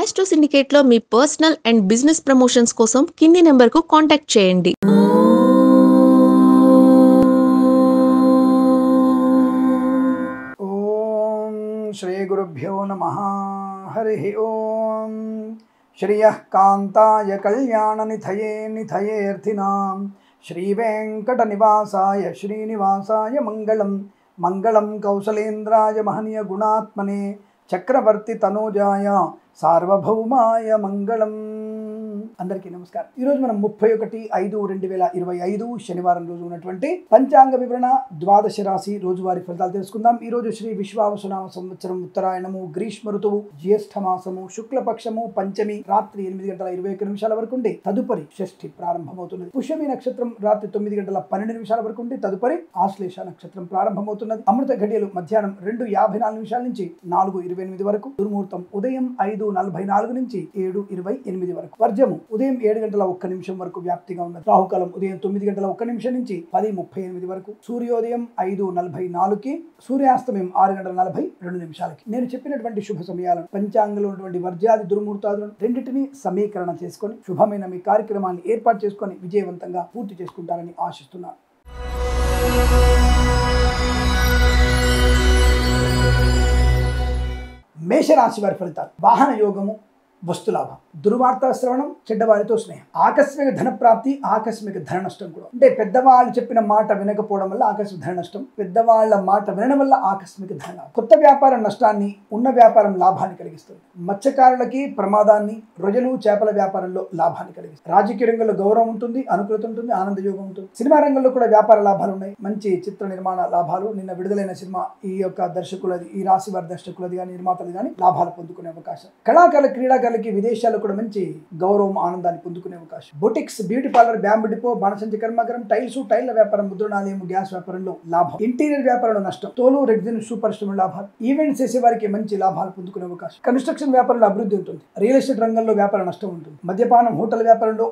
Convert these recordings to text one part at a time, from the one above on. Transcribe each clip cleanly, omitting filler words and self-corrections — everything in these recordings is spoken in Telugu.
ఆస్ట్రో సిండికేట్లో మీ పర్సనల్ అండ్ బిజినెస్ ప్రమోషన్స్ కోసం కింది నెంబర్కు కాంటాక్ట్ చేయండి. ఓం శ్రీ గురుభ్యో నమః. హరి ఓం. శ్రియః కాంతాయ కళ్యాణ నిధయే నిధయేర్థినాం శ్రీ వెంకట నివాసాయ శ్రీనివాసాయ మంగళం. మంగళం కౌసలేంద్రాయ మహనీయ గుణాత్మనే చక్రవర్తి తనూజాయ సార్వభౌమాయ మంగళం. అందరికీ నమస్కారం. ఈరోజు మనం 31/5/2025 శనివారం రోజు ఉన్నటువంటి పంచాంగ వివరణ ద్వాదశ రాశి రోజువారీ ఫలితాలు తెలుసుకుందాం. ఈ రోజు శ్రీ విశ్వావసునామ సంవత్సరం ఉత్తరాయణము, గ్రీష్మ ఋతువు, జ్యేష్ఠ మాసము, శుక్లపక్షము, పంచమి రాత్రి 8:21 వరకు ఉండి తదుపరి షష్ఠి ప్రారంభమవుతున్నది. పుష్యమి నక్షత్రం రాత్రి 9:12 వరకు ఉండి తదుపరి ఆశ్లేష నక్షత్రం ప్రారంభమవుతున్నది. అమృత ఘడియలు మధ్యాహ్నం 2:54 నుంచి 4:28 వరకు. దుర్ముహూర్తం ఉదయం 5:44 నుంచి 7:28 వరకు. వర్జము ఉదయం 7:01 వరకు వ్యాప్తిగా ఉన్నది. రాహుకాలం ఉదయం 9:01 నుంచి 10:38 వరకు. సూర్యోదయం 5:44కి, సూర్యాస్తమయం 6:42. నేను చెప్పినటువంటి శుభ సమయాలను, పంచాంగంలో ఉన్నటువంటి వర్జాది దుర్ముహూర్తాలను రెండింటినీ సమీకరణ చేసుకొని శుభమైన మీ కార్యక్రమాన్ని ఏర్పాటు చేసుకొని విజయవంతంగా పూర్తి చేసుకుంటారని ఆశిస్తున్నాను. మేషరాశి వారి ఫలితాలు. వాహన యోగము, వస్తులాభం, దుర్వార్త శ్రవణం, చెడ్డవారితో స్నేహం, ఆకస్మిక ధన ప్రాప్తి, ఆకస్మిక ధన నష్టం కూడా. అంటే పెద్దవాళ్ళు చెప్పిన మాట వినకపోవడం వల్ల ఆకస్మిక ధన నష్టం, పెద్దవాళ్ళ మాట వినడం వల్ల ఆకస్మిక ధన లాభం. కొత్త వ్యాపారం నష్టాన్ని, ఉన్న వ్యాపారం లాభాన్ని కలిగిస్తుంది. మత్స్యకారులకి ప్రమాదాన్ని, రొయ్యలు చేపల వ్యాపారంలో లాభాన్ని కలిగిస్తుంది. రాజకీయ రంగంలో గౌరవం ఉంటుంది, అనుకూలత ఉంటుంది, ఆనంద యోగం ఉంటుంది. సినిమా రంగంలో కూడా వ్యాపార లాభాలు ఉన్నాయి. మంచి చిత్ర నిర్మాణ లాభాలు. నిన్న విడుదలైన సినిమా ఈ యొక్క దర్శకులది, ఈ రాశి వారి దర్శకులది కానీ నిర్మాతలు కానీ లాభాలు పొందుకునే అవకాశం. కళాకారుల క్రీడాకారులకి విదేశాల్లో కూడా మంచి గౌరవం, ఆనందాన్ని పొందుకునే అవకాశం. Boutiques, beauty parlour, bamboo depot, బాణసంచి కర్మాగారం, టైల్స్, టైళ్ల వ్యాపారం, ముద్రణాలయం, గ్యాస్ వ్యాపారంలో లాభం. ఇంటీరియర్ వ్యాపారంలో నష్టం. తోలు, రెగ్జిన్, షూ పరిశ్రమ లాభాలు. ఈవెంట్స్ చేసే వారికి మంచి లాభాలు పొందుకునే అవకాశం. కన్స్ట్రక్షన్ వ్యాపారంలో అభివృద్ధి ఉంటుంది. రియల్ ఎస్టేట్ రంగంలో వ్యాపార నష్టం ఉంటుంది. మద్యపానం, హోటల్ వ్యాపారంలో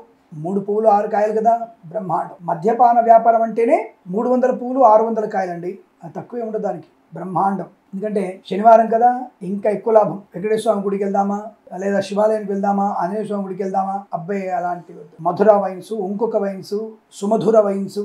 3 పువ్వులు 6 కాయలు కదా, బ్రహ్మాండం. మద్యపాన వ్యాపారం అంటేనే 300 పువ్వులు 600 కాయలండి. అది తక్కువే ఉండదు, దానికి బ్రహ్మాండం. ఎందుకంటే శనివారం కదా, ఇంకా ఎక్కువ లాభం. వెంకటేశ్వర స్వామి గుడికి వెళ్దామా, లేదా శివాలయానికి వెళ్దామా, ఆంజనేయ స్వామి గుడికి వెళ్దామా, అబ్బాయి అలాంటివి. మధుర వైన్స్, ఇంకొక వైన్స్, సుమధుర వైన్స్,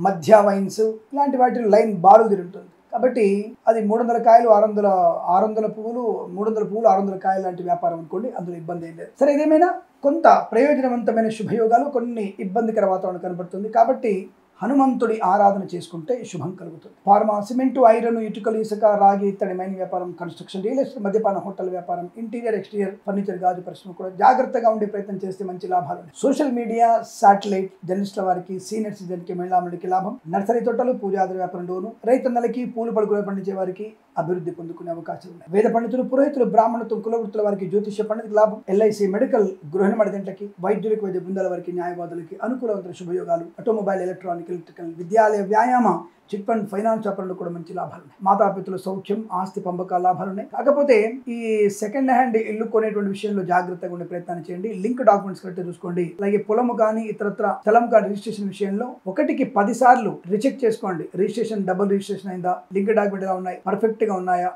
మధ్య వైన్స్, ఇలాంటి వాటిలో లైన్ బారులు తిరుగుతుంది. కాబట్టి అది 300 కాయలు 600 పువ్వులు 300 పువ్వులు 600 కాయలు లాంటి వ్యాపారం అనుకోండి, అందులో ఇబ్బంది ఏం లేదు. సరే, ఇదేమైనా కొంత ప్రయోజనవంతమైన శుభయోగాలు, కొన్ని ఇబ్బందికర వాతావరణం కనబడుతుంది. కాబట్టి హనుమంతుడి ఆరాధన చేసుకుంటే శుభం కలుగుతుంది. ఫార్మా, సిమెంటు, ఐరన్, ఇటుకలు, ఇసుక, రాగి, ఇత్తడి, మైన్ వ్యాపారం, కన్స్ట్రక్షన్, రియల్ ఎస్టేట్, మద్యపాన, హోటల్ వ్యాపారం, ఇంటీరియర్, ఎక్స్టీరియర్, ఫర్నిచర్, గాజు పరిశ్రమ కూడా జాగ్రత్తగా ఉండే ప్రయత్నం చేస్తే మంచి లాభాలు ఉన్నాయి. సోషల్ మీడియా, శాటిలైట్, జర్నలిస్టుల వారికి, సీనియర్ సిటిజన్కి, మహిళాముడికి లాభం. నర్సరీ తోటలు, పూజాది వ్యాపారంలోను, రైతన్నలకి, పూలు పలుకులు పండించే వారికి అభివృద్ధి పొందుకునే అవకాశం ఉన్నాయి. వేద పండితులు, పురోహితులు, బ్రాహ్మణత్వం, కులవృత్తుల వారికి, జ్యోతిష్య పండితులకు లాభం. ఎల్ఐసి, మెడికల్, గృహిణి మడిదంట్లకి, వైద్యులకు, వైద్య బృందాల వారికి, న్యాయవాదులకి అనుకూలవంతమైన శుభయోగాలు. ఆటోమొబైల్, ఎలక్ట్రానిక్, ఎలక్ట్రికల్, విద్యాలయ, వ్యాయామ, చిట్ ఫండ్, ఫైనాన్స్ వ్యాపారంలో కూడా మంచి లాభాలు ఉన్నాయి. మాతాపితుల సౌఖ్యం, ఆస్తి పంపకాల లాభాలు ఉన్నాయి. కాకపోతే ఈ సెకండ్ హ్యాండ్ ఇల్లు కొనేటువంటి విషయంలో జాగ్రత్తగా ఉండే ప్రయత్నాన్ని చేయండి. లింక్ డాక్యుమెంట్స్ కరెక్ట్ చూసుకోండి. అలాగే పొలము కానీ ఇతరత్ర స్థలం కానీ రిజిస్ట్రేషన్ విషయంలో 1కి 10 సార్లు రిచెక్ చేసుకోండి. రిజిస్ట్రేషన్ డబుల్ రిజిస్ట్రేషన్ అయిందా, లింక్ డాక్యుమెంట్ ఎలా ఉన్నాయి, పర్ఫెక్ట్ గా ఉన్నాయా,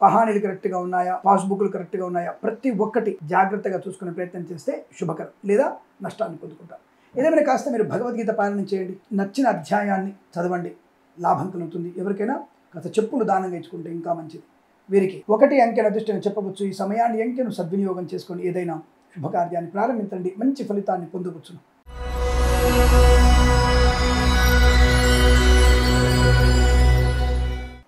పహానీలు కరెక్ట్ గా ఉన్నాయా, పాస్బుక్లు కరెక్ట్ గా ఉన్నాయా, ప్రతి ఒక్కటి జాగ్రత్తగా చూసుకునే ప్రయత్నం చేస్తే శుభకరం, లేదా నష్టాన్ని పొందుకుంటారు. ఏదేమైనా కాస్త మీరు భగవద్గీత పాలన చేయండి. నచ్చిన అధ్యాయాన్ని చదవండి, లాభం కలుగుతుంది. ఎవరికైనా కాస్త చెప్పులు దానంగా ఇచ్చుకుంటే ఇంకా మంచిది. వీరికి 1 అంకెను అదృష్టంగా చెప్పవచ్చు. ఈ సమయాన్ని, అంకెను సద్వినియోగం చేసుకొని ఏదైనా శుభకార్యాన్ని ప్రారంభించండి, మంచి ఫలితాన్ని పొందవచ్చును.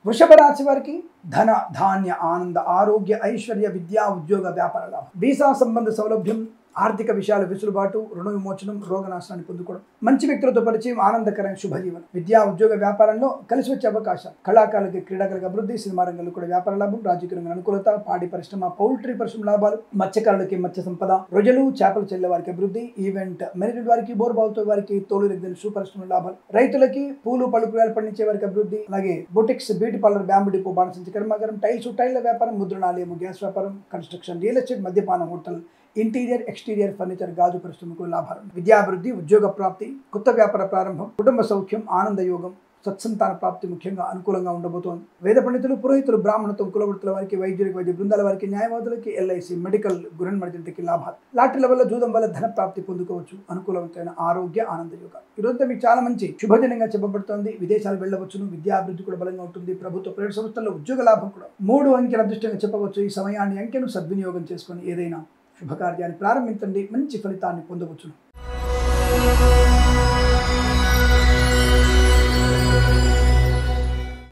వృషభ రాశి వారికి ధన, ధాన్య, ఆనంద, ఆరోగ్య, ఐశ్వర్య, విద్యా, ఉద్యోగ, వ్యాపార లాభం. వీసా సంబంధ సౌలభ్యం, ఆర్థిక విషయాల వెసులుబాటు, రుణ విమోచనం, రోగనాశనాన్ని పొందుకోవడం, మంచి వ్యక్తులతో పరిచయం, ఆనందకరమైన శుభజీవనం, విద్యా, ఉద్యోగ, వ్యాపారంలో కలిసి వచ్చే అవకాశాలు. కళాకారులకి, క్రీడాకారులకు అభివృద్ధి, సినిమా రంగంలో కూడా వ్యాపార లాభం, రాజకీయ రంగం అనుకూలత, పాడి పరిశ్రమ, పౌల్ట్రీ పరిశ్రమ లాభాలు, మత్స్యకారులకి మత్స్య సంపద, రొయ్యలు, చేపలు చెల్లె వారికి అభివృద్ధి, ఈవెంట్ మేనేజ్మెంట్ వారికి, బోర్బావుతో వారికి, తోలు, రెగ్జిన్, షూ పరిశ్రమ లాభాలు, రైతులకి, పూలు పలుకురాలు పండించే వారికి అభివృద్ధి. అలాగే boutiques, beauty parlour, bamboo depot, బాణసంచి కర్మాగారం, టైల్స్, టైళ్ల వ్యాపారం, ముద్రణాలయం, గ్యాస్ వ్యాపారం, కన్స్ట్రక్షన్, రియల్ ఎస్టేట్, మద్యపాన, హోటల్, ఇంటీరియర్, ఎక్స్టీరియర్, ఫర్నిచర్, గాజు పరిశ్రమకు లాభాలు. విద్యాభివృద్ధి, ఉద్యోగ ప్రాప్తి, కొత్త వ్యాపార ప్రారంభం, కుటుంబ సౌఖ్యం, ఆనంద యోగం, సత్సంతాన ప్రాప్తి ముఖ్యంగా అనుకూలంగా ఉండబోతోంది. వేద పండితులు, పురోహితులు, బ్రాహ్మణత్వం, కులవృత్తుల వారికి, వైద్యులకి, వైద్య బృందాల వారికి, న్యాయవాదులకి, ఎల్ఐసి, మెడికల్, గృహ మర్జంటికి లాభాలు. లాటరీల వల్ల, జూదం వల్ల ధన ప్రాప్తి పొందుకోవచ్చు. అనుకూలమైన ఆరోగ్య ఆనంద యోగాలు. ఈరోజు మీకు చాలా మంచి శుభదినంగా చెప్పబడుతోంది. విదేశాలు వెళ్ళవచ్చును. విద్యాభివృద్ధి కూడా బలంగా ఉంటుంది. ప్రభుత్వ ప్రైవేట్ సంస్థల్లో ఉద్యోగ లాభం కూడా. 3 అంకెల అదృష్టంగా చెప్పవచ్చు. ఈ సమయాన్ని, అంకెను సద్వినియోగం చేసుకొని ఏదైనా శుభకార్యాన్ని ప్రారంభించండి. మంచి ఫలితాన్ని పొందవచ్చును.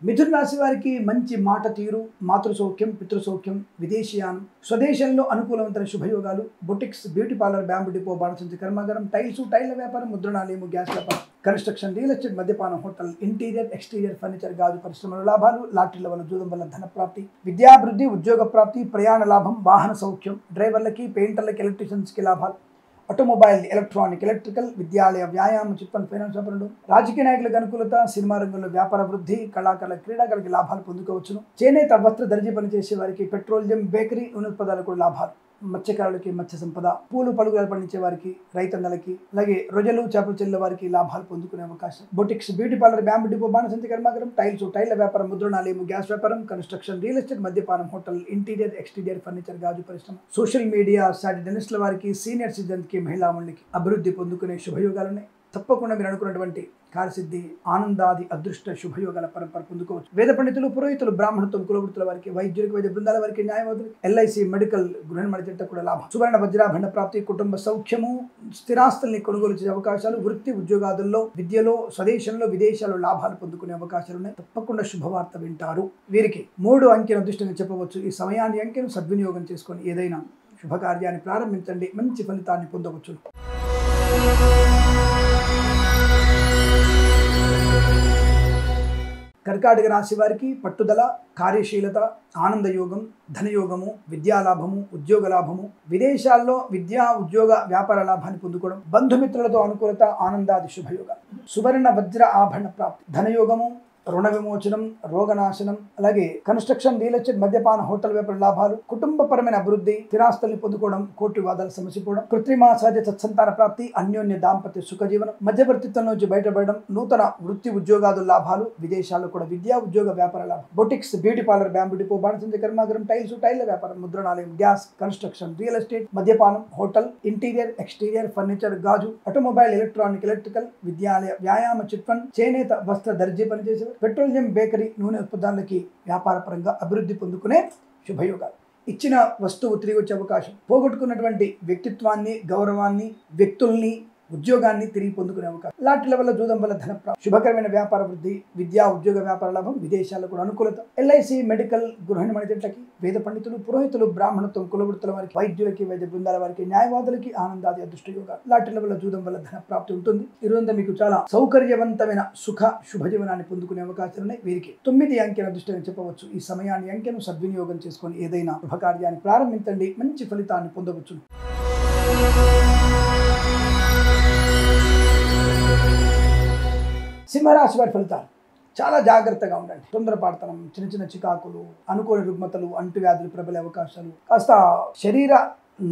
మిథున రాశి వారికి మంచి మాట తీరు, మాతృ సౌఖ్యం, పితృ సౌఖ్యం, విదేశీయానం, స్వదేశంలో అనుకూలవంతమైన శుభయోగాలు, boutiques, beauty parlour, bamboo depot, బాణసంచి కర్మాగారం, టైల్ల వ్యాపారం, ముద్రణాలయము, గ్యాస్ వ్యాపారం, కన్స్ట్రక్షన్, రియల్ ఎస్టేట్, మద్యపానం, హోటల్, ఇంటీరియర్, ఎక్స్టీరియర్, ఫర్నిచర్, గాజు పరిశ్రమల లాభాలు. లాటరీల వల్ల, జూదం వల్ల ధన ప్రాప్తి, విద్యాభివృద్ధి, ఉద్యోగ ప్రాప్తి, ప్రయాణ లాభం, వాహన సౌఖ్యం, డ్రైవర్లకి, పెయింటర్లకి, ఎలక్ట్రీషియన్స్కి లాభాలు, ఆటోమొబైల్, ఎలక్ట్రానిక్, ఎలక్ట్రికల్, విద్యాలయ, వ్యాయామం, చిట్ ఫండ్, ఫైనాన్స్ వ్యాపారంలో, రాజకీయ నాయకులకు అనుకూలత, సినిమా రంగంలో వ్యాపార వృద్ధి, కళాకారుల, క్రీడాకారులకి లాభాలు పొందుకోవచ్చును. చేనేత, వస్త్ర, దర్జీ పనిచేసే వారికి, పెట్రోలియం, బేకరీ, నూనె ఉత్పదాలకు కూడా లాభాలు. మత్స్యకారులకి మత్స్య సంపద, పూలు పలుగులు పండించే వారికి, రైతన్నలకి, అలాగే రొయ్యలు, చేపలు చెల్లె వారికి లాభాలు పొందుకునే అవకాశం. Boutiques, beauty parlour, bamboo depot, బాణసంచి కర్మాగారం, టైల్ల వ్యాపారం, ముద్రణాలయము, గ్యాస్ వ్యాపారం, కన్స్ట్రక్షన్, రియల్ ఎస్టేట్, మద్యపానం, హోటల్, ఇంటీరియర్, ఎక్స్టీరియర్, ఫర్నిచర్, గాజు పరిశ్రమ, సోషల్ మీడియా, డెంటిస్టుల వారికి, సీనియర్ సిటిజన్కి, మహిళామణులకి అభివృద్ధి పొందుకునే శుభయోగాలున్నాయి. తప్పకుండా మీరు అనుకున్నటువంటి కార్యసిద్ధి, ఆనందాది అదృష్ట శుభయోగాల పరంపర పొందుకోవచ్చు. వేద పండితులు, పురోహితులు, బ్రాహ్మణత్వం, కులవృత్తుల వారికి, వైద్యులకి, వైద్య బృందాల వారికి, న్యాయవాదులు, ఎల్ఐసి, మెడికల్, గృహ మర్జంట కూడా లాభం. సువర్ణ వజ్రాభరణ ప్రాప్తి, కుటుంబ సౌఖ్యము, స్థిరాస్తుల్ని కొనుగోలు చేసే అవకాశాలు, వృత్తి ఉద్యోగాదుల్లో, విద్యలో, స్వదేశంలో, విదేశాల్లో లాభాలు పొందుకునే అవకాశాలు ఉన్నాయి. తప్పకుండా శుభవార్త వింటారు. వీరికి 3 అంకెను అదృష్టంగా చెప్పవచ్చు. ఈ సమయాన్ని, అంకెను సద్వినియోగం చేసుకొని ఏదైనా శుభకార్యాన్ని ప్రారంభించండి. మంచి ఫలితాన్ని పొందవచ్చు. కర్కాటక రాశి వారికి పట్టుదల, కార్యశీలత, ఆనందయోగం, ధనయోగము, విద్యాలాభము, ఉద్యోగ లాభము, విదేశాల్లో విద్యా, ఉద్యోగ, వ్యాపార లాభాన్ని పొందుకోవడం, బంధుమిత్రులతో అనుకూలత, ఆనందాది శుభయోగాలు, సువర్ణ వజ్ర ఆభరణ ప్రాప్తి, ధనయోగము, రుణ విమోచనం, రోగనాశనం, అలాగే కన్స్ట్రక్షన్, రియల్ ఎస్టేట్, మద్యపాన, హోటల్ వ్యాపార లాభాలు, కుటుంబపరమైన అభివృద్ధి, స్థిరాస్తుల్ని పొందుకోవడం, కోర్టు వివాదాలు సమసిపోవడం, కృత్రిమ సహజ సత్సంతాన ప్రాప్తి, అన్యోన్య దాంపత్య సుఖజీవనం, మధ్యవర్తిత్వం నుంచి బయటపడడం, నూతన వృత్తి ఉద్యోగాలు లాభాలు, విదేశాల్లో కూడా విద్యా, ఉద్యోగ, వ్యాపార లాభం, boutiques, beauty parlour, bamboo depot, బాణసంచి కర్మాగారం, టైల్ల వ్యాపారం, ముద్రణాలయం, గ్యాస్, కన్స్ట్రక్షన్, రియల్ ఎస్టేట్, మద్యపానం, హోటల్, ఇంటీరియర్, ఎక్స్టీరియర్, ఫర్నిచర్, గాజు, ఆటోమొబైల్, ఎలక్ట్రానిక్, ఎలక్ట్రికల్, విద్యాలయ, వ్యాయామ, చిట్ ఫండ్, చేనేత, వస్త్ర, దర్జీ పనిచేసేవారు, పెట్రోలియం, బేకరీ, నూనె ఉత్పదాలకి వ్యాపార పరంగా అభివృద్ధి పొందుకునే శుభయోగాలు. ఇచ్చిన వస్తువు తిరిగి వచ్చే అవకాశం, పోగొట్టుకున్నటువంటి వ్యక్తిత్వాన్ని, గౌరవాన్ని, వ్యక్తుల్ని, ఉద్యోగాన్ని తిరిగి పొందుకునే అవకాశం. లాటరీల వల్ల, జూదం వల్ల ధన ప్రాప్తి, శుభకరమైన వ్యాపార వృద్ధి, విద్యా, ఉద్యోగ, వ్యాపార లాభం, విదేశాల్లో కూడా అనుకూలత, ఎల్ఐసి, మెడికల్, గృహిణి మణిజట్లకి, వేద పండితులు, పురోహితులు, బ్రాహ్మణత్వం, కులవృత్తుల వారికి, వైద్యులకి, వైద్య బృందాల వారికి, న్యాయవాదులకి ఆనందాది అదృష్ట యోగాలు. లాటరీల వల్ల, జూదం వల్ల ధన ప్రాప్తి ఉంటుంది. ఈరోజు మీకు చాలా సౌకర్యవంతమైన సుఖ శుభజీవనాన్ని పొందుకునే అవకాశాలు ఉన్నాయి. వీరికి 9 అంకెను అదృష్టంగా చెప్పవచ్చు. ఈ సమయాన్ని, అంకెను సద్వినియోగం చేసుకొని ఏదైనా శుభకార్యాన్ని ప్రారంభించండి. మంచి ఫలితాన్ని పొందవచ్చు. సింహరాశి వారి ఫలితాలు. చాలా జాగ్రత్తగా ఉండండి. తొందరపాటుతనం, చిన్న చికాకులు, అనుకోని రుగ్మతలు, అంటువ్యాధులు ప్రబలే అవకాశాలు, కాస్త శరీర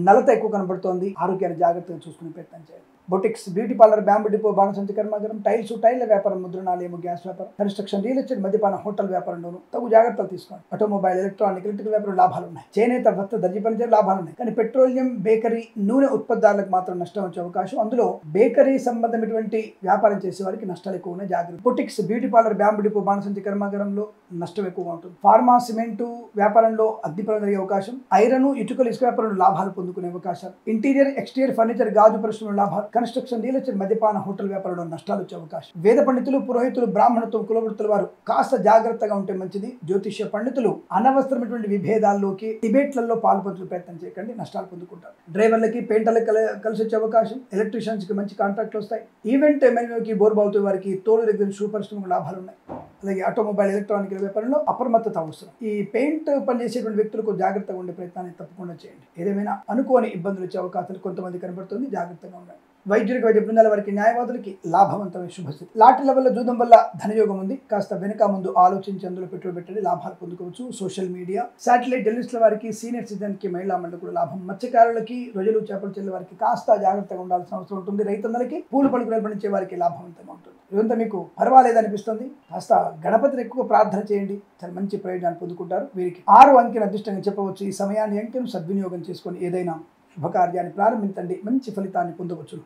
నలత ఎక్కువ కనబడుతోంది. ఆరోగ్యాన్ని జాగ్రత్తగా చూసుకునే ప్రయత్నం చేయండి. Boutiques, beauty parlour, bamboo depot, బాణసంచి కర్మాగారం, టైల్ల వ్యాపారం, ముద్రణాలయము, గ్యాస్ వ్యాపారం, కన్స్ట్రక్షన్, రియల్ ఎస్టేట్, మద్యపాన, హోటల్ వ్యాపారంలోనూ తగు జాగ్రత్తలు తీసుకోండి. ఆటోమొబైల్, ఎలక్ట్రానిక్, ఎలక్ట్రికల్ వ్యాపారం లాభాలు ఉన్నాయి. చేనేత, వస్త్ర, దర్జీ పనిచేసే లాభాలు ఉన్నాయి. కానీ పెట్రోలియం, బేకరీ, నూనె ఉత్పత్తులకు మాత్రం నష్టం వచ్చే అవకాశం. అందులో బేకరీ సంబంధమైనటువంటి వ్యాపారం చేసే వారికి నష్టాలు ఎక్కువ ఉన్నాయి. జాగ్రత్త. Boutiques, beauty parlour, bamboo depot, బాణసంచి కర్మాగారంలో నష్టం ఎక్కువగా ఉంటుంది. ఫార్మా, సిమెంటు వ్యాపారంలో అగ్నిప్రదం జరిగే అవకాశం. ఐరన్, ఇటుకలు, ఇసుక వ్యాపారంలో లాభాలు పొందుకునే అవకాశాలు. ఇంటీరియర్, ఎక్స్టీరియర్, ఫర్నిచర్, గాజు పరిశ్రమలో లాభాలు. కన్స్ట్రక్షన్, రియల్ ఎస్టేట్, మద్యపాన, హోటల్ వ్యాపారంలో నష్టాలు వచ్చే అవకాశం. వేద పండితులు, పురోహితులు, బ్రాహ్మణత్వం, కులవృత్తుల వారు కాస్త జాగ్రత్తగా ఉంటే మంచిది. జ్యోతిష్య పండితులు అనవసరమైనటువంటి విభేదాల్లోకి, డిబేట్లలో పాల్పంచుకునే ప్రయత్నం చేయకండి. నష్టాలు పొందుకుంటారు. డ్రైవర్లకి, పెయింటర్లకి కలిసి వచ్చే అవకాశం. ఎలక్ట్రీషియన్స్ కి మంచి కాంట్రాక్ట్లు వస్తాయి. ఈవెంట్ ఎమ్మెల్యేకి, బోర్బావుతో వారికి, తోలు దగ్గర షూ పరిశ్రమకు లాభాలు ఉన్నాయి. అలాగే ఆటోమొబైల్, ఎలక్ట్రానిక్ వ్యాపారంలో అప్రమత్తత అవసరం. ఈ పెయింట్ పనిచేసేటువంటి వ్యక్తులకు జాగ్రత్తగా ఉండే ప్రయత్నాన్ని తప్పకుండా చేయండి. ఏదేమైనా అనుకోని ఇబ్బందులు వచ్చే అవకాశాలు కొంతమంది కనబడుతుంది. జాగ్రత్తగా ఉండండి. వైద్యులకి వైద్య బృందాల వారికి న్యాయవాదులకి లాభవంతమైన శుభస్థితి. లాటరీల వల్ల జూదం వల్ల ధనయోగం ఉంది. కాస్త వెనుక ముందు ఆలోచించి అందులో పెట్టుబడి పెట్టండి, లాభాలు పొందుకోవచ్చు. సోషల్ మీడియా, శాటిలైట్ జర్నలిస్టుల వారికి, సీనియర్ సిటిజన్ కి, మహిళా మండలి కూడా లాభం. మత్స్యకారులకి, రొయ్యలు చేపలు చెల్లె వారికి కాస్త జాగ్రత్తగా ఉండాల్సిన అవసరం ఉంటుంది. రైతన్నలకి, పూలు పలుకులు పండించే వారికి లాభవంతంగా ఉంటుంది. ఇదంతా మీకు పర్వాలేదు అనిపిస్తుంది. కాస్త గణపతిని ఎక్కువ ప్రార్థన చేయండి, చాలా మంచి ప్రయోజనాన్ని పొందుకుంటారు. వీరికి 6 అంకెను అదృష్టంగా చెప్పవచ్చు. ఈ సమయాన్ని అంకెను సద్వినియోగం చేసుకొని ఏదైనా శుభకార్యాన్ని ప్రారంభించండి, మంచి ఫలితాన్ని పొందవచ్చు.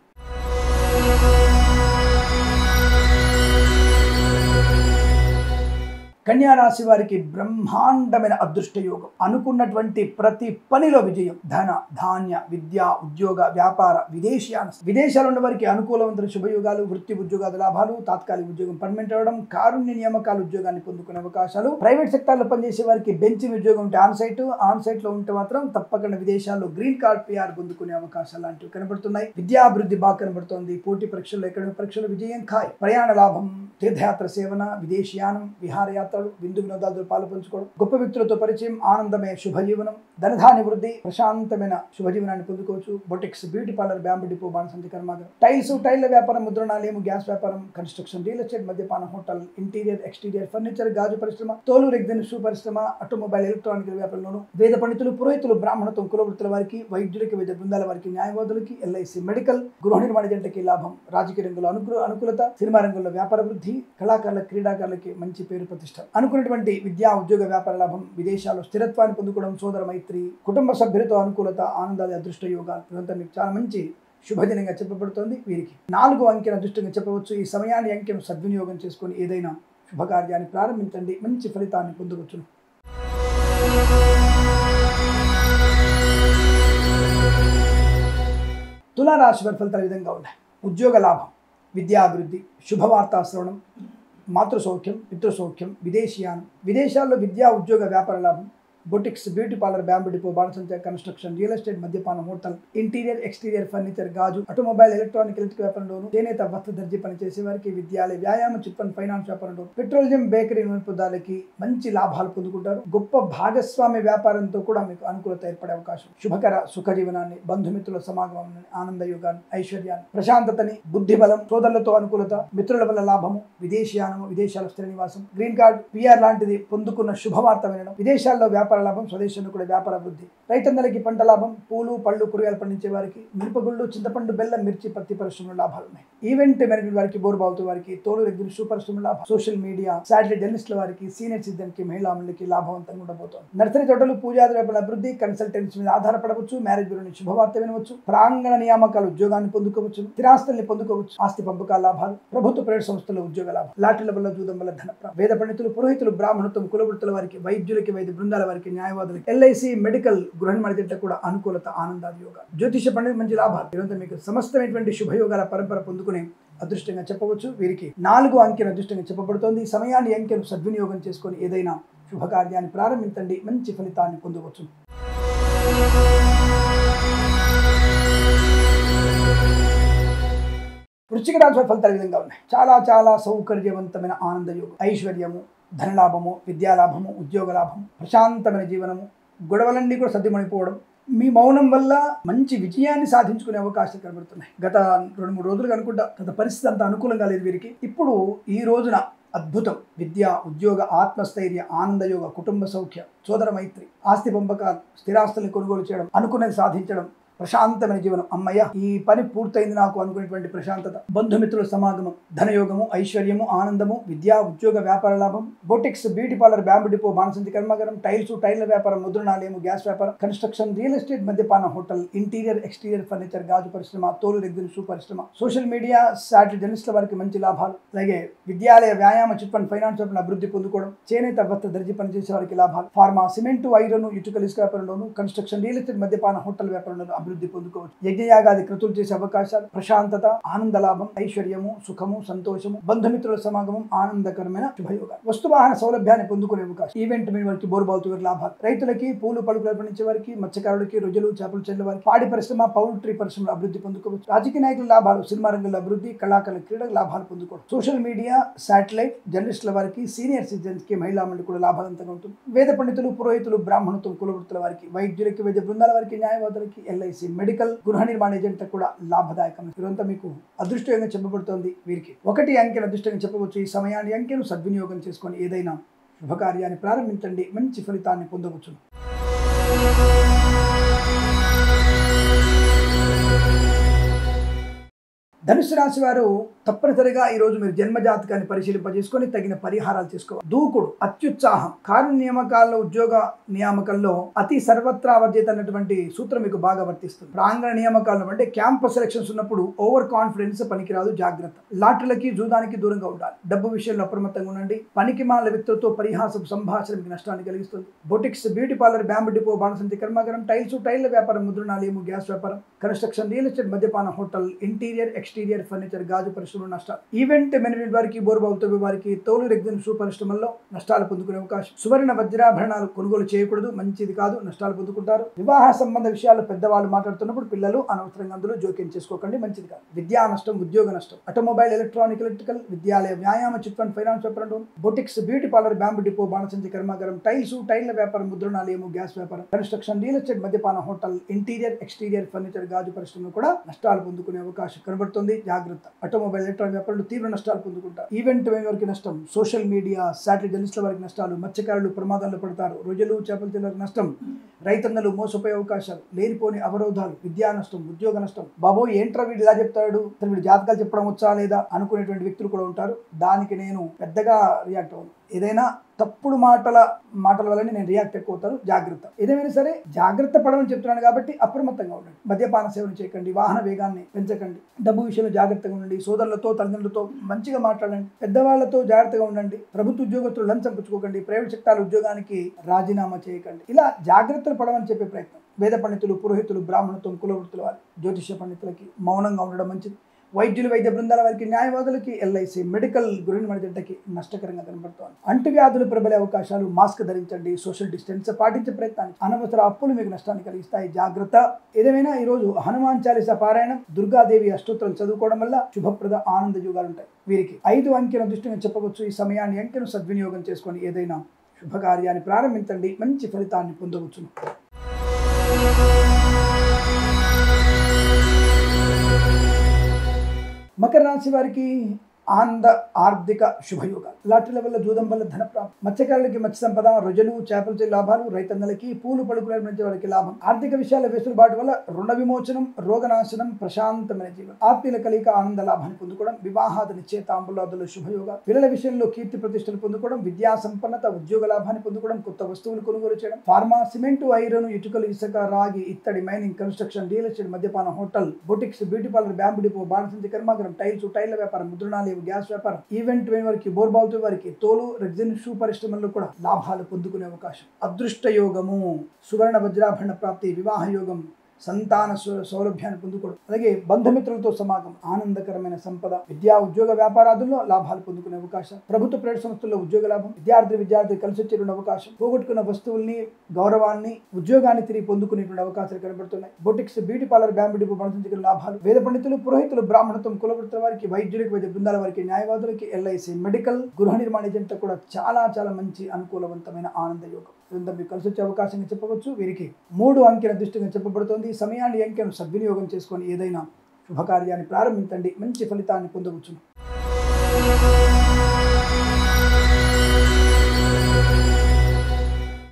కన్యా రాశి వారికి బ్రహ్మాండమైన అదృష్ట యోగం. అనుకున్నటువంటి ప్రతి పనిలో విజయం. ధన, ధాన్య, విద్య, ఉద్యోగ, వ్యాపార, విదేశాలు ఉన్న వారికి అనుకూలవంతుల శుభయోగాలు. వృత్తి ఉద్యోగాల లాభాలు. తాత్కాలిక ఉద్యోగం పర్మనెంట్ అవ్వడం. కారుణ్య నియామకాల ఉద్యోగాన్ని పొందుకునే అవకాశాలు. ప్రైవేట్ సెక్టార్లో పనిచేసే వారికి బెంచ్ ఉద్యోగం ఉంటే ఆన్ సైట్ లో ఉంటే మాత్రం తప్పకుండా విదేశాల్లో గ్రీన్ కార్డ్ PR పొందుకునే అవకాశాలు లాంటివి కనబడుతున్నాయి. విద్యాభివృద్ధి బాగా కనబడుతోంది. పోటీ పరీక్షల్లో, ఎకడమిక్ పరీక్షలు విజయం ఖాయం. ప్రయాణ లాభం. తీర్థయాత్ర సేవన, విదేశీయానం, విహారయాత్రలు, విందు వినోదాలు పాల్పంచుకోవడం, గొప్ప వ్యక్తులతో పరిచయం, ఆనందమయ శుభజీవనం, ధనధాన్య వృద్ధి, ప్రశాంతమైన శుభజీవనాన్ని పొందుకోవచ్చు. Boutiques, beauty parlour, bamboo depot, బాణసంచి కర్మాగారం, టైల్ల వ్యాపారం, ముద్రణాలయము, గ్యాస్ వ్యాపారం, కన్స్ట్రక్షన్, రియల్ ఎస్టేట్, మద్యపాన, హోటల్, ఇంటీరియర్, ఎక్స్టీరియర్, ఫర్నిచర్, గాజు పరిశ్రమ, తోలు రెగ్జిన్ షూ పరిశ్రమ, ఆటోమొబైల్, ఎలక్ట్రానిక్ వ్యాపారంలోను, వేద పండితులు, పురోహితులు, బ్రాహ్మణత్వం, కులవృత్తుల వారికి, వైద్యులకి, వైద్య బృందాల వారికి, న్యాయవాదులకి, LIC, మెడికల్, గృహ నిర్మాణ జంటకి లాభం. రాజకీయ రంగంలో అనుకూలత, సినిమా రంగంలో వ్యాపార వృద్ధి, కళాకారుల, క్రీడాకారులకి మంచి పేరు ప్రతిష్ట. అనుకున్నటువంటి విద్యా, ఉద్యోగ, వ్యాపార లాభం. విదేశాల్లో స్థిరత్వాన్ని పొందుకోవడం. సోదర మైత్రి, కుటుంబ సభ్యులతో అనుకూలత, ఆనందాది, అదృష్ట యోగాలు. ఇదంతా మీకు చాలా మంచి శుభదినంగా చెప్పబడుతోంది. వీరికి 4 అంకెను అదృష్టంగా చెప్పవచ్చు. ఈ సమయాన్ని అంకెను సద్వినియోగం చేసుకొని ఏదైనా శుభకార్యాన్ని ప్రారంభించండి, మంచి ఫలితాన్ని పొందవచ్చును. తులారాశి వారి ఫలితాలు ఈ విధంగా ఉన్నాయి. ఉద్యోగ లాభం, విద్యాభివృద్ధి, శుభవార్తా శ్రవణం, మాతృసౌఖ్యం, పితృసౌఖ్యం, విదేశీయానం, విదేశాల్లో విద్యా, ఉద్యోగ, వ్యాపార లాభం. Boutiques, beauty parlour, bamboo depot, బాణసంచ, కన్స్ట్రక్షన్, రియల్ ఎస్టేట్, మద్యపానం, హోటల్, ఇంటీరియర్, ఎక్స్టీరియర్, ఫర్నిచర్, గాజు, ఆటోమొబైల్, ఎలక్ట్రిక్ వ్యాపారంలోను, చేనేత, వస్త్ర దర్జీ పనిచేసే వారికి, విద్యాలయ, వ్యాయామ, చిట్ ఫండ్, ఫైనాన్స్ వ్యాపారంలో, పెట్రోలియం, బేకరీ నిపుణులకి మంచి లాభాలు పొందుకుంటారు. గొప్ప భాగస్వామ్య వ్యాపారంతో కూడా మీకు అనుకూలత ఏర్పడే అవకాశం. శుభకర సుఖజీవనాన్ని, బంధుమిత్రుల సమాగమాన్ని, ఆనందయోగాన్ని, ఐశ్వర్యాన్ని, ప్రశాంతతని, బుద్ధిబలం, సోదరులతో అనుకూలత, మిత్రుల వల్ల లాభము, విదేశీయానము, విదేశాల స్థిర నివాసం, గ్రీన్ కార్డ్, PR లాంటిది పొందుకున్న శుభవార్త వినడం, విదేశాల్లో వ్యాపార లాభం, స్వదేశంలో కూడా వ్యాపార వృద్ధి. రైతన్నలకి పంట లాభం. పూలు, పళ్ళు, కూరగాయలు పండించే వారికి, మిరపగుళ్ళు, చింతపండు, బెల్లం, మిర్చి, పత్తి పరిశ్రమలో లాభాలు ఉన్నాయి. ఈవెంట్ మేనేజ్మెంట్ వారికి, బోర్బావుతు వారికి, తోలు రెగ్జిన్ షూ పరిశ్రమలో లాభం. సోషల్ మీడియా, శాటిలైట్ జర్నలిస్టుల వారికి, సీనియర్ సిటిజన్ కి, మహిళా మండలికి లాభవంతంగా ఉండబోతోంది. నర్సరీ తోటలు, పూజాది వ్యాపార అభివృద్ధి, కన్సల్టెన్సీ మీద ఆధారపడవచ్చు. మ్యారేజ్ బ్యూరో నుంచి శుభవార్త వినవచ్చు. ప్రాంగణ నియామకాలు, ఉద్యోగాన్ని పొందుకోవచ్చు. స్థిరాస్తుల్ని పొందుకోవచ్చు. ఆస్తి పంపకాల లాభాలు, ప్రభుత్వ ప్రైవేట్ సంస్థల్లో ఉద్యోగ లాభం. లాటరీల వల్ల, జూదం వల్ల ధన ప్రాప్తి. వేద పండితులు, పురోహితులు, బ్రాహ్మణత్వం, కులవృత్తుల వారికి, వైద్యులకి, వైద్య బృందాల వారికి, న్యాయవాదులకి, LIC, మెడికల్, గృహ నిర్మాణ జంటకు కూడా అనుకూలత, ఆనందాది యోగాలు. జ్యోతిష పండితులు మంచి లాభాలు. ఇదంతా మీకు సమస్తమైనటువంటి శుభయోగాల పరంపర పొందుకునే అదృష్టంగా చెప్పవచ్చు. వీరికి 4 అంకెను అదృష్టంగా చెప్పబడుతోంది. ఈ సమయాన్ని అంకెను సద్వినియోగం చేసుకొని ఏదైనా శుభకార్యాన్ని ప్రారంభించండి, మంచి ఫలితాన్ని పొందవచ్చు. వృశ్చిక రాశి వారి ఫలితాలు ఈ విధంగా ఉన్నాయి. చాలా సౌకర్యవంతమైన ఆనందయోగం, ఐశ్వర్యము, ధనలాభము, విద్యాలాభము, ఉద్యోగ లాభము, ప్రశాంతమైన జీవనము, గొడవలన్నీ కూడా సర్దుమణిపోవడం. మీ మౌనం వల్ల మంచి విజయాన్ని సాధించుకునే అవకాశాలు కనబడుతున్నాయి. గత 2-3 రోజులుగా అనుకుంటా గత పరిస్థితి అంత అనుకూలంగా లేదు వీరికి. ఇప్పుడు ఈ రోజున అద్భుతం. విద్య, ఉద్యోగ, ఆత్మస్థైర్య, ఆనందయోగ, కుటుంబ సౌఖ్య, సోదర మైత్రి, ఆస్తి పంపకాలు, స్థిరాస్తుల్ని కొనుగోలు చేయడం, అనుకున్నది సాధించడం, ప్రశాంతమైన జీవనం. అమ్మయ్య, ఈ పని పూర్తయింది నాకు అనుకునేటువంటి ప్రశాంతత, బంధుమిత్రుల సమాగమం, ధనయోగము, ఐశ్వర్యము, ఆనందము, విద్యా, ఉద్యోగ, వ్యాపార లాభం. Boutiques, beauty parlour, bamboo depot, బాణసంచి కర్మాగారం, టైల్ల వ్యాపారం, ముద్రణాలయము, గ్యాస్ వ్యాపారం, కన్స్ట్రక్షన్, రియల్ ఎస్టేట్, మద్యపాన, హోటల్, ఇంటీరియర్, ఎక్స్టీరియర్, ఫర్నిచర్, గాజు పరిశ్రమ, తోలు రెగ్జిన్ షూ పరిశ్రమ, సోషల్ మీడియా, శాటిలైట్ జర్నలిస్టుల వారికి మంచి లాభాలు. అలాగే విద్యాలయ, వ్యాయామ, చిట్ ఫండ్, ఫైనాన్స్ వ్యాపారం అభివృద్ధి పొందుకోవడం. చేనేత, వస్త్ర దర్జీ పనిచేసే వారికి లాభాలు. ఫార్మా, సిమెంటు, ఐరన్, ఇటుకల ఇసుక వ్యాపారంలోను, కన్స్ట్రక్షన్, రియల్ ఎస్టేట్, మద్యపాన, హోటల్ వ్యాపారంలోను అభివృద్ధి పొందుకోవచ్చు. యజ్ఞయాగాది కృతులు చేసే అవకాశాలు, ప్రశాంతత, ఆనంద లాభం, ఐశ్వర్యము, సుఖము, సంతోషము, బంధుమిత్రుల సమాగమం, ఆనందకరమైన శుభయోగాలు. వస్తువాహన సౌలభ్యాన్ని పొందుకునే అవకాశం. ఈవెంట్ మీద వారికి, బోర్బావుతు వారికి లాభాలు. రైతులకి, పూలు, పలుకులు పండించే వారికి, మత్స్యకారులకి, రొయ్యలు, చేపలు చెల్లె వారికి, పాడి పరిశ్రమ, పౌల్ట్రీ పరిశ్రమలో అభివృద్ధి పొందుకోవచ్చు. రాజకీయ నాయకుల లాభాలు, సినిమా రంగంలో అభివృద్ధి, కళాకారుల, క్రీడల లాభాలు పొందుకోవచ్చు. సోషల్ మీడియా, శాటిలైట్ జర్నలిస్టుల వారికి, సీనియర్ సిటిజన్స్ కి, మహిళా మండలి కూడా లాభాలంతంగా ఉంటుంది. వేద పండితులు, పురోహితులు, బ్రాహ్మణత్వం, కులవృత్తుల వారికి, వైద్యులకి, వైద్య బృందాల వారికి, న్యాయవాదులకి, LIC, ఎల్ఐసి మెడికల్ గృహ నిర్మాణ ఏజెంట్ కూడా లాభదాయకం. ఇదంతా మీకు అదృష్టంగా చెప్పబడుతోంది. వీరికి 1 అంకెను అదృష్టంగా చెప్పవచ్చు. ఈ సమయాన్ని అంకెను సద్వినియోగం చేసుకొని ఏదైనా శుభకార్యాన్ని ప్రారంభించండి, మంచి ఫలితాన్ని పొందవచ్చు. ధనుసు రాశి వారు తప్పనిసరిగా ఈరోజు మీరు జన్మజాతకాన్ని పరిశీలింపజేసుకొని తగిన పరిహారాలు చేసుకోవాలి. దూకుడు, అత్యుత్సాహం, కార్య నియామకాల్లో ఉద్యోగ నియామకంలో అతి సర్వత్రా వర్జిత అన్నటువంటి సూత్రం మీకు బాగా వర్తిస్తుంది. ప్రాంగణ నియామకాల్లో అంటే క్యాంపస్ సెలక్షన్స్ ఉన్నప్పుడు ఓవర్ కాన్ఫిడెన్స్ పనికిరాదు, జాగ్రత్త. లాటరీలకి జూదానికి దూరంగా ఉండాలి. డబ్బు విషయంలో అప్రమత్తంగా ఉండండి. పనికి మాల వ్యక్తులతో పరిహాసపు సంభాషణ మీకు నష్టాన్ని కలిగిస్తుంది. Boutiques, beauty parlour, bamboo depot, బాణసంచి కర్మాగారం, టైల్ల వ్యాపారం, ముద్రణాలయము, గ్యాస్ వ్యాపారం, కన్స్ట్రక్షన్, రియల్ ఎస్టేట్, మద్యపాన, హోటల్, ఇంటీరియర్, ఎక్స్టీరియర్ ఫర్నిచర్, గాజు పరిశ్రమ నష్టాలు. ఈవెంట్ మేనేజ్మెంట్ వారికి, బోర్బావుతో వారికి, తోలు రెగ్జిన్ షూ పరిశ్రమల్లో నష్టాలు పొందుకునే అవకాశం. సువర్ణ వజ్రాభరణాలు కొనుగోలు చేయకూడదు, మంచిది కాదు, నష్టాలు పొందుకుంటారు. వివాహ సంబంధ విషయాలు పెద్దవాళ్ళు మాట్లాడుతున్నప్పుడు పిల్లలు అనవసరంగా అందులో జోక్యం చేసుకోకండి, మంచిది కాదు. విద్యా నష్టం, ఉద్యోగ నష్టం. ఆటోమొబైల్, ఎలక్ట్రానిక్, ఎలక్ట్రికల్, విద్యాలయ, వ్యాయామ, చిట్ ఫండ్, ఫైనాన్స్ వ్యాపారం, boutiques, beauty parlour, bamboo depot, బాణసంచి కర్మాగారం, టైల్ల వ్యాపారం, ముద్రణాలయము, గ్యాస్ వ్యాపారం, కన్స్ట్రక్షన్, రియల్ ఎస్టేట్, మద్యపాన, హోటల్, ఇంటీరియర్, ఎక్స్టీరియర్ ఫర్నిచర్, గాజు పరిశ్రమలో కూడా నష్టాలు పొందుకునే అవకాశం కనబడుతుంది, జాగ్రత్త. ఆటోమొబైల్, ఎలక్ట్రానిక్ వ్యాపారంలో తీవ్ర నష్టాలు పొందుకుంటారు. ఈవెంట్ వారికి నష్టం, సోషల్ మీడియా, శాటిలైట్ జర్నలిస్టుల వారికి నష్టాలు, మత్స్యకారులు ప్రమాదాల్లో పడతారు, రొయ్యలు, చేపల చెల్లరికి నష్టం, రైతన్నలు మోసపోయే అవకాశాలు, లేనిపోని అవరోధాలు, విద్యా నష్టం, ఉద్యోగ నష్టం. బాబోయ్ ఏంట్రా వీడు ఇలా చెప్తాడు, వీడు జాతకాలు చెప్పడం వచ్చా లేదా అనుకునేటువంటి వ్యక్తులు కూడా ఉంటారు. దానికి నేను పెద్దగా రియాక్ట్ అవ్వను. ఏదైనా తప్పుడు మాటల వల్లనే నేను రియాక్ట్ ఎక్కువ అవుతాను, జాగ్రత్త. ఏదేమైనా సరే జాగ్రత్త పడమని చెప్తున్నాను కాబట్టి అప్రమత్తంగా ఉండండి. మద్యపాన సేవన చేయకండి, వాహన వేగాన్ని పెంచకండి, డబ్బు విషయంలో జాగ్రత్తగా ఉండండి, సోదరులతో, తల్లిదండ్రులతో మంచిగా మాట్లాడండి, పెద్దవాళ్లతో జాగ్రత్తగా ఉండండి, ప్రభుత్వ ఉద్యోగస్తులు లంచం పుచ్చుకోకండి, ప్రైవేట్ సెక్టార్ ఉద్యోగానికి రాజీనామా చేయకండి. ఇలా జాగ్రత్తలు పడమని చెప్పే ప్రయత్నం. వేద పండితులు, పురోహితులు, బ్రాహ్మణత్వం, కులవృత్తుల వారి, జ్యోతిష్య పండితులకి మౌనంగా ఉండడం మంచిది. వైద్యులు, వైద్య బృందాల వారికి, న్యాయవాదులకి, ఎల్ఐసి మెడికల్ గృహ నిర్మాణకి నష్టకరంగా కనబడుతోంది. అంటువ్యాధులు ప్రబలే అవకాశాలు, మాస్క్ ధరించండి, సోషల్ డిస్టెన్స్ పాటించే ప్రయత్నాన్ని. అనవసర అప్పులు మీకు నష్టాన్ని కలిగిస్తాయి, జాగ్రత్త. ఏదేమైనా ఈరోజు హనుమాన్ చాలీసా పారాయణం, దుర్గాదేవి అష్టోత్తరం చదువుకోవడం వల్ల శుభప్రద ఆనంద యుగాలు ఉంటాయి. వీరికి 5 అంకెను దృష్టిని చెప్పవచ్చు. ఈ సమయాన్ని అంకెను సద్వినియోగం చేసుకొని ఏదైనా శుభకార్యాన్ని ప్రారంభించండి, మంచి ఫలితాన్ని పొందవచ్చు. మకర రాశి వారికి ఆర్థిక శుభయోగాలు. లాటరీల వల్ల, జూదం వల్ల ధనప్రాప్తి. మత్స్యకారులకి మత్స్య సంపద, రొజలు, చేపల లాభాలు, రైతన్నలకి పూలు పలుకుల వారికి లాభం. ఆర్థిక విషయాల వెసులుబాటు వల్ల రుణ విమోచనం, రోగనాశనం, ప్రశాంతమైన జీవనం. ఆత్మీయుల కలిక ఆనంద లాభాన్ని పొందుకోవడం, వివాహాది నిశ్చయితాంబులాదుల శుభయోగాలు. పిల్లల విషయంలో కీర్తి ప్రతిష్టలు పొందుకోవడం, విద్యా సంపన్నత, ఉద్యోగ లాభాన్ని పొందుకోవడం, కొత్త వస్తువులు కొనుగోలు చేయడం. ఫార్మా, సిమెంటు, ఐరన్, ఇటుకలు, ఇసుక, రాగి, ఇత్తడి, మైనింగ్, కన్స్ట్రక్షన్, రియల్ ఎస్టేట్, మద్యపాన, hotel, boutiques, beauty parlour, bamboo depot, బాణసంచి కర్మాగారం, టైల్ల వ్యాపారం, ముద్రణాలయం, గ్యాస్ వ్యాపారం. ఈవెంట్ వారికి, బోర్బావుతో వారికి, తోలు రెగ్జిన్ షూ పరిశ్రమల్లో కూడా లాభాలు పొందుకునే అవకాశం. అదృష్ట యోగము, సువర్ణ వజ్రాభరణ ప్రాప్తి, వివాహ యోగం, సంతాన సౌలభ్యాన్ని పొందుకోవడం, అలాగే బంధుమిత్రులతో సమాగం, ఆనందకరమైన సంపద. విద్యా, ఉద్యోగ, వ్యాపారాదుల్లో లాభాలు పొందుకునే అవకాశం. ప్రభుత్వ, ప్రైవేట్ సంస్థల్లో ఉద్యోగ లాభం. విద్యార్థి కలిసి వచ్చేటువంటి అవకాశం. పోగొట్టుకున్న వస్తువుల్ని, గౌరవాన్ని, ఉద్యోగాన్ని తిరిగి పొందుకునేటువంటి అవకాశాలు కనబడుతున్నాయి. Boutiques, beauty parlour, bamboo depot, బాణసంచి లాభాలు. వేద పండితులు, పురోహితులు, బ్రాహ్మణత్వం, కులవృత్తుల వారికి, వైద్యులకి, వైద్య బృందాల వారికి, న్యాయవాదులకి, ఎల్ఐసి మెడికల్ గృహ నిర్మాణ ఏజెంట్ కూడా చాలా చాలా మంచి అనుకూలవంతమైన ఆనంద యోగం. ఇదంతా మీకు కలిసి వచ్చే అవకాశంగా చెప్పవచ్చు. వీరికి 3 అంకెల దృష్టిగా చెప్పబడుతోంది. ఈ సమయాన్ని అంకెను సద్వినియోగం చేసుకొని ఏదైనా శుభకార్యాన్ని ప్రారంభించండి, మంచి ఫలితాన్ని పొందవచ్చు.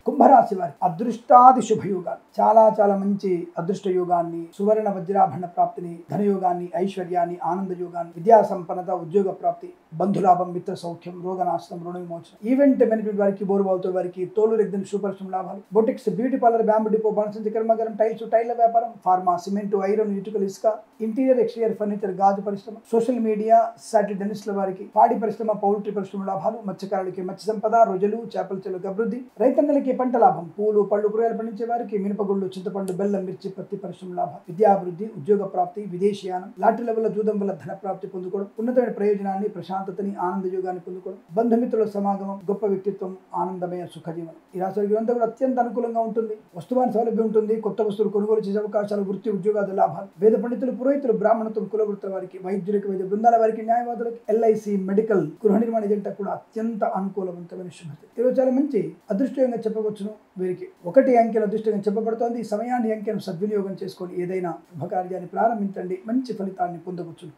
కుంభరాశి వారి అదృష్టాది శుభయోగాలు, చాలా చాలా మంచి అదృష్ట యోగాన్ని, సువర్ణ వజ్రాభరణ ప్రాప్తిని, ధనయోగాన్ని, ఐశ్వర్యాన్ని, ఆనంద యోగాన్ని, విద్యా సంపన్నత, ఉద్యోగ ప్రాప్తి, బంధులాభం, మిత్ర సౌఖ్యం, రోగనాశనం, రుణ విమోచనం. ఈవెంట్ మేనేజ్మెంట్ వారికి, బోర్బావుతో వారికి, తోలు రెగ్జిన్ షూ పరిశ్రమ లాభాలు. Boutiques, beauty parlour, bamboo depot, బాణసంచి కర్మాగారం, టైల్ల వ్యాపారం, ఫార్మా, సిమెంటు, ఐరన్, ఇటుకలు, ఇసుక, ఇంటీరియర్, ఎక్స్టీరియర్ ఫర్నిచర్, గాజు పరిశ్రమ. సోషల్ మీడియా, శాటిలైట్ జర్నలిస్టుల వారికి, పాడి పరిశ్రమ, పౌల్ట్రీ పరిశ్రమ లాభాలు. మత్స్యకారులకి మత్స్య సంపద, రొజలు, చేపల చెల్లకి అభివృద్ధి. రైతన్నలకి పంట లాభం. పూలు, పళ్ళు, కూరగాయలు పండించే వారికి మినపగుళ్ళు, చింతపండు, బెల్లం, మిర్చి, పత్తి పరిశ్రమ లాభాలు. విద్యాభివృద్ధి, ఉద్యోగ ప్రాప్తి, విదేశీయానం. లాటరీల వల్ల, జూదం వల్ల ధన ప్రాప్తి పొందుకోవడం, ఉన్నతమైన ప్రయోజనాన్ని, ప్రశాంతతని, ఆనంద యోగాన్ని పొందుకోవడం, బంధుమిత్రుల సమాగమం, గొప్ప వ్యక్తిత్వం, ఆనందమయ సుఖజీవనం. ఈ రాశి అంతా కూడా అత్యంత అనుకూలంగా ఉంటుంది. వస్తువాని సౌలభ్యం ఉంటుంది. కొత్త వస్తువులు కొనుగోలు చేసే అవకాశాలు, వృత్తి ఉద్యోగాల లాభాలు. వేద పండితులు, పురోహితులు, బ్రాహ్మణత్వం, కులవృత్తుల వారికి, వైద్యులకి, వైద్య బృందాల వారికి, న్యాయవాదులకి, ఎల్ఐసి మెడికల్ గృహ నిర్మాణ ఏజెంట్ కూడా అత్యంత అనుకూలవంతమైన శుభత. ఈరోజు చాలా మంచి అదృష్టంగా చెప్పవచ్చు. పొందవచ్చును. వీరికి 1 అంకెల అదృష్టంగా చెప్పబడుతోంది. ఈ సమయాన్ని అంకెను సద్వినియోగం చేసుకొని ఏదైనా శుభకార్యాన్ని ప్రారంభించండి, మంచి ఫలితాన్ని పొందవచ్చును.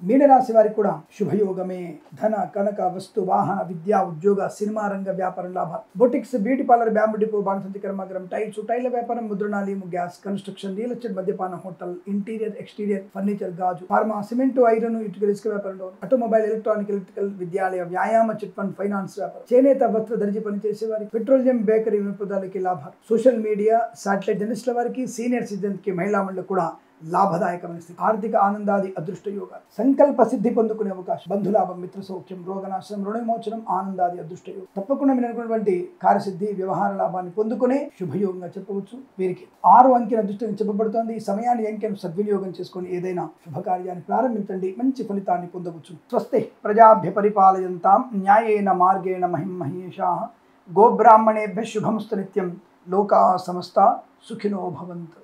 మీనరాశి వారికి కూడా శుభయోగమే. ధన కనక వస్తు వాహన విద్యా ఉద్యోగ సినిమా రంగ వ్యాపారం లాభాలు. Boutiques, beauty parlour, bamboo depot, బాణసంచి కర్మాగారం, టైల వ్యాపారం, ముద్రణాలయము, గ్యాస్, కన్స్ట్రక్షన్, రియల్ ఎస్టేట్, మద్యపాన, హోటల్, ఇంటీరియర్ ఎక్స్టీరియర్ ఫర్నిచర్, గాజు, ఫార్మా, సిమెంట్, ఐరన్, ఇటుక, ఇసుక వ్యాపారంలో, ఆటోమొబైల్, ఎలక్ట్రికల్, విద్యాలయ, వ్యాయామ, చిట్ ఫండ్, ఫైనాన్స్ వ్యాపారం, చేనేత వస్త్ర దర్జీ పనిచేసే వారికి, పెట్రోలియం, బేకరీ వినోదాలకి లాభాలు. సోషల్ మీడియా, శాటిలైట్ జర్నలిస్టుల వారికి, సీనియర్ సిటిజన్ కి, మహిళా మండలి కూడా లాభదాయకమైన స్థితి. ఆర్థిక ఆనందాది అదృష్ట యోగాలు. సంకల్ప సిద్ధి పొందుకునే అవకాశం. బంధులాభం, మిత్ర సౌఖ్యం, రోగనాశనం, రుణవిమోచనం, ఆనందాది అదృష్ట యోగం. తప్పకుండా మీరు అనుకున్నటువంటి కార్యసిద్ధి, వ్యవహార లాభాన్ని పొందుకునే శుభయోగంగా చెప్పవచ్చు. వీరికి 6 అంకెల అదృష్టంగా చెప్పబడుతోంది. ఈ సమయాన్ని అంకెను సద్వినియోగం చేసుకొని ఏదైనా శుభకార్యాన్ని ప్రారంభించండి, మంచి ఫలితాన్ని పొందవచ్చు. స్వస్తి ప్రజాభ్య పరిపాలయంతాం న్యాయేన మార్గేణ మహిం మహేషాః. గోబ్రాహ్మణేభ్యః శుభమస్తు నిత్యం. లోకా సమస్తా సుఖినో భవంతు.